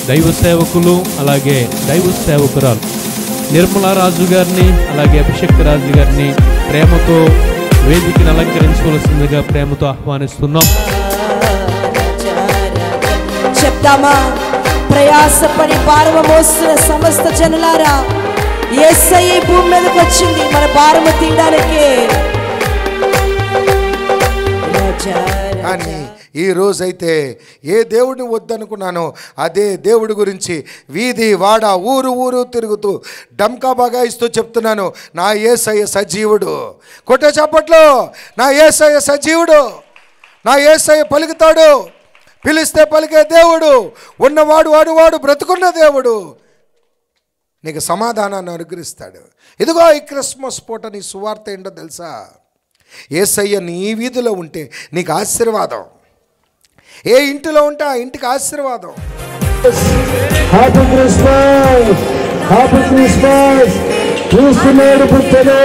దైవ సేవకులు అలాగే దైవ సేవకురాలు నిర్మలా రాజు గారిని అలాగే అభిషేక్ రాజు గారిని ప్రేమతో వేదికను అలంకరించవలసిందిగా ప్రేమతో ఆహ్వానిస్తున్నాం. చెప్తామా? ప్రయాసపడి భారము మోస్తున్న సమస్త జనులారా, యేసయ్య ఈ భూమి మీదకి వచ్చింది మన భారము తీయడానికి. కానీ ఈ రోజైతే ఏ దేవుడిని వద్దనుకున్నానో అదే దేవుడి గురించి వీధి వాడ ఊరు ఊరు తిరుగుతూ డంకా బగాయిస్తూ చెప్తున్నాను, నా యేసయ్య సజీవుడు. కొట్టే చప్పట్లో, నా యేసయ్య సజీవుడు, నా యేసయ్య పలుకుతాడు, పిలిస్తే పలికే దేవుడు, ఉన్నవాడు వాడు బ్రతుకున్న దేవుడు, నీకు సమాధానాన్ని అనుగ్రహిస్తాడు. ఇదిగో ఈ క్రిస్మస్ పూట నీ సువార్త ఏంటో తెలుసా? యేసయ్య నీ వీధిలో ఉంటే నీకు ఆశీర్వాదం, ఏ ఇంటిలో ఉంటే ఆ ఇంటికి ఆశీర్వాదం. Happy Christmas, happy Christmas. క్రీస్తు నేడు పుట్టెను.